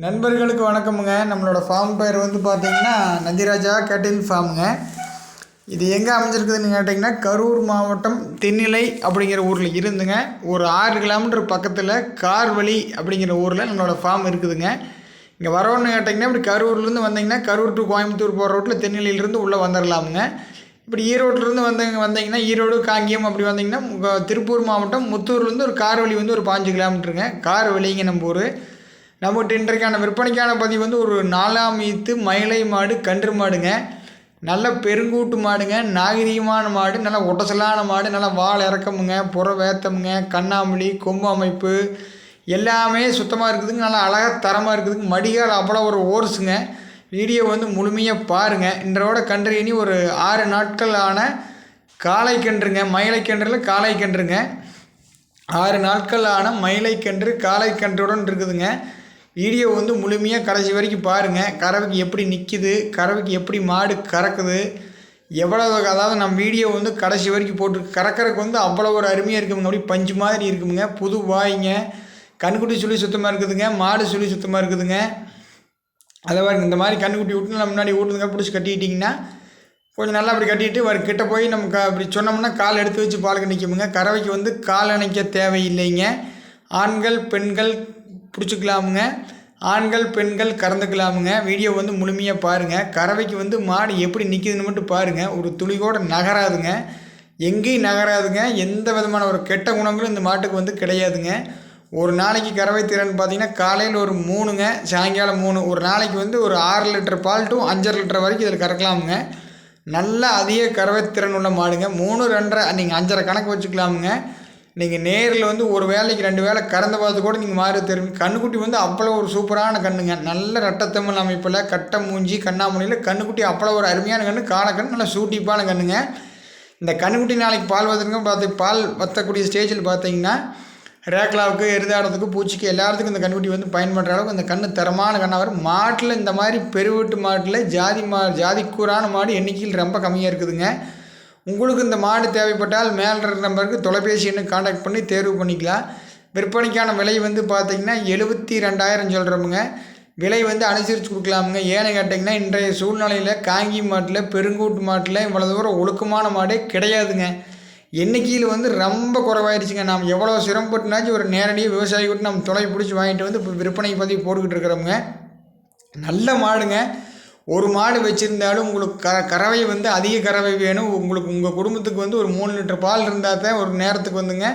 நண்பர்களுக்கு வணக்கமுங்க. நம்மளோட ஃபார்ம் பேர் வந்து பார்த்திங்கன்னா நந்திராஜா கேட்டில் ஃபார்முங்க. இது எங்கே அமைஞ்சிருக்குதுன்னு கேட்டிங்கன்னா கரூர் மாவட்டம் தென்னிலை அப்படிங்கிற ஊரில் இருந்துங்க ஒரு 6 கிலோமீட்டர் பக்கத்தில் கார்வழி அப்படிங்கிற ஊரில் நம்மளோட ஃபார்ம் இருக்குதுங்க. இங்கே வரோன்னு கேட்டிங்கன்னா இப்படி கரூர்லேருந்து வந்தீங்கன்னா கரூர் டு கோயம்புத்தூர் போகிற ரோட்டில் தென்னிலையிலேருந்து உள்ளே வந்துடலாமுங்க. இப்படி ஈரோட்டிலேருந்து வந்தீங்கன்னா ஈரோடு காங்கேயம் அப்படி வந்தீங்கன்னா திருப்பூர் மாவட்டம் முத்தூர்லேருந்து ஒரு கார்வழி வந்து ஒரு 5 கிலோமீட்டருங்க. கார்வழிங்க நம்ம ஊர். நம்மகிட்ட இன்றைக்கான விற்பனைக்கான பதிவு வந்து ஒரு 4ஆம் ஈத்து மயிலை மாடு கன்று மாடுங்க. நல்ல பெருங்கூட்டு மாடுங்க, நாகரீகமான மாடு, நல்லா ஒட்டசலான மாடு, நல்லா வால் இறக்கமுங்க, புற வேத்தமுங்க, கண்ணாமொழி கொம்பு அமைப்பு எல்லாமே சுத்தமாக இருக்குதுங்க. நல்லா அழகாக தரமாக இருக்குதுங்க. மடிகால் அவ்வளோ ஒரு ஓர்ஸுங்க. வீடியோ வந்து முழுமையாக பாருங்கள். இன்றோட கன்று இனி ஒரு 6 நாட்கள் ஆன காளை கன்றுங்க. மயிலை கன்றில் காளை கன்றுங்க. 6 நாட்கள் ஆன மயிலை கன்று காளை கன்றுடன் இருக்குதுங்க. வீடியோ வந்து முழுமையாக கடைசி வரைக்கும் பாருங்கள். கறவைக்கு எப்படி நிற்கிது, கறவைக்கு எப்படி மாடு கறக்குது, எவ்வளோ அதாவது நம்ம வீடியோ வந்து கடைசி வரைக்கும் போட்டு கறக்கிறதுக்கு வந்து அவ்வளோ ஒரு அருமையாக இருக்குதுங்க. அப்படி பஞ்சு மாதிரி இருக்குதுங்க. புது வாய்ங்க, கண்ணுக்குட்டி சுழி சுத்தமாக இருக்குதுங்க, மாடு சுழி சுத்தமாக இருக்குதுங்க. அதை பாருங்க, இந்த மாதிரி கண்ணுக்குட்டி விட்டு நம்ம முன்னாடி ஊட்டுங்க பிடிச்சி கட்டிக்கிட்டிங்கன்னா கொஞ்சம் நல்லா அப்படி கட்டிட்டு கிட்ட போய் நம்ம அப்படி சொன்னோம்னா கால் எடுத்து வச்சு பாலுக்கு நிற்குமுங்க. கறவைக்கு வந்து கால் அணைக்க தேவையில்லைங்க. ஆண்கள் பெண்கள் பிடிச்சிக்கலாமுங்க. ஆண்கள் பெண்கள் கறந்துக்கலாமுங்க. வீடியோ வந்து முழுமையாக பாருங்கள். கறவைக்கு வந்து மாடு எப்படி நிற்கிதுன்னு மட்டும் பாருங்கள். ஒரு துளி கூட நகராதுங்க, எங்கேயும் நகராதுங்க. எந்த விதமான ஒரு கெட்ட குணங்களும் இந்த மாட்டுக்கு வந்து கிடையாதுங்க. ஒரு நாளைக்கு கறவை திறன் பார்த்திங்கன்னா காலையில் ஒரு 3ங்க, சாயங்காலம் 3. ஒரு நாளைக்கு வந்து ஒரு 6 லிட்டர் பால் டு 5.5 லிட்டர் வரைக்கும் இதில் கறக்கலாமுங்க. நல்ல அதிக கறவை திறன் உள்ள மாடுங்க. 3, 2.5 நீங்கள் 5.5 கணக்கு வச்சுக்கலாமுங்க. நீங்கள் நேரில் வந்து ஒரு வேலைக்கு 2 வேலை கறந்து பார்த்து கூட நீங்கள் மாடு தெரியும். கண்ணுக்குட்டி வந்து அவ்வளோ ஒரு சூப்பரான கண்ணுங்க. நல்ல ரட்டத்தமிழ் அமைப்பில் கட்டை மூஞ்சி கண்ணாமொழியில் கண்ணுக்குட்டி அவ்வளோ ஒரு அருமையான கண்ணு. காலக்கண்ணு நல்ல சூட்டிப்பான கண்ணுங்க. இந்த கண்ணுக்குட்டி நாளைக்கு பால் வத்துருங்க பால் வற்றக்கூடிய ஸ்டேஜில் பார்த்தீங்கன்னா ரேக்லாவுக்கு எருதாடத்துக்கு பூச்சிக்கு எல்லாத்துக்கும் இந்த கண்ணுக்குட்டி வந்து பயன்படுற அளவுக்கு இந்த கண்ணு தரமான கண்ணாக வரும். மாட்டில் இந்த மாதிரி பெருவீட்டு மாட்டில் ஜாதிக்கூறான மாடு எண்ணிக்கையில் ரொம்ப கம்மியாக இருக்குதுங்க. உங்களுக்கு இந்த மாடு தேவைப்பட்டால் மேல் நம்பருக்கு தொலைபேசி எண்ணு கான்டாக்ட் பண்ணி தேர்வு பண்ணிக்கலாம். விற்பனைக்கான விலை வந்து பார்த்திங்கன்னா 72,000 சொல்கிறோமுங்க. விலை வந்து அனுசரித்து கொடுக்கலாமுங்க. ஏன்னு கேட்டிங்கன்னா இன்றைய சூழ்நிலையில் காங்கி மாட்டில் பெருங்கூட்டு மாட்டில் இவ்வளோ தூரம் ஒழுக்கமான மாடே கிடையாதுங்க. எண்ணிக்கையில் வந்து ரொம்ப குறைவாயிடுச்சுங்க. நாம் எவ்வளோ சிரமப்பட்டுனாச்சும் ஒரு நேரடியாக விவசாயி விட்டு நம்ம தொலை பிடிச்சி வாங்கிட்டு வந்து இப்போ விற்பனை பதிவு போட்டுக்கிட்டு இருக்கிறோமுங்க. நல்ல மாடுங்க. ஒரு மாடு வச்சுருந்தாலும் உங்களுக்கு கறவை வந்து அதிக கறவை வேணும். உங்களுக்கு உங்கள் குடும்பத்துக்கு வந்து ஒரு 3 லிட்டர் பால் இருந்தால் தான் ஒரு நேரத்துக்கு வந்துங்க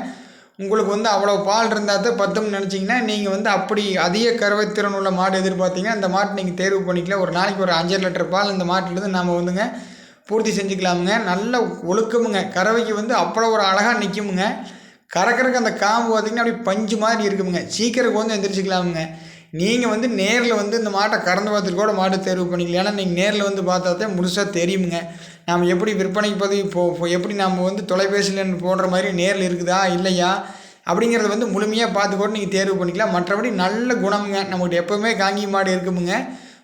உங்களுக்கு வந்து அவ்வளோ பால் இருந்தால் தான் பத்தும்னு நினச்சிங்கன்னா நீங்கள் வந்து அப்படி அதிக கறவை திறன் உள்ள மாடு எதிர்பார்த்தீங்கன்னா அந்த மாட்டை நீங்கள் தேர்வு பண்ணிக்கலாம். ஒரு நாளைக்கு ஒரு 5 லிட்டர் பால் இந்த மாட்டிலேருந்து நாம் வந்துங்க பூர்த்தி செஞ்சுக்கலாமுங்க. நல்ல ஒழுக்கமுங்க. கறவைக்கு வந்து அவ்வளோ ஒரு அழகாக நிற்குமுங்க. கறக்கிறதுக்கு அந்த காம்பு பார்த்திங்கன்னா அப்படி பஞ்சு மாதிரி இருக்குமுங்க. சீக்கிரம் வந்து எந்திரிச்சிக்கலாமுங்க. நீங்கள் வந்து நேரில் வந்து இந்த மாட்டை கறந்து பார்த்துட்டு கூட மாடு தேர்வு பண்ணிக்கலாம். ஏன்னா நீங்கள் நேரில் வந்து பார்த்தா தான் முழுசாக தெரியுமுங்க. நாம் எப்படி விற்பனைக்கு பதிவு எப்படி நம்ம வந்து தொலைபேசியில் போடுற மாதிரி நேரில் இருக்குதா இல்லையா அப்படிங்கிறத வந்து முழுமையாக பார்த்து கூட நீங்கள் தேர்வு பண்ணிக்கலாம். மற்றபடி நல்ல குணமுங்க. நம்மகிட்ட எப்போவுமே காங்கி மாடு இருக்குமுங்க.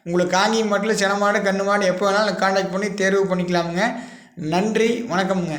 உங்களுக்கு காங்கி மாட்டில் சின மாடு கன்று மாடு எப்போ வேணாலும் கான்டாக்ட் பண்ணி தேர்வு பண்ணிக்கலாமுங்க. நன்றி, வணக்கமுங்க.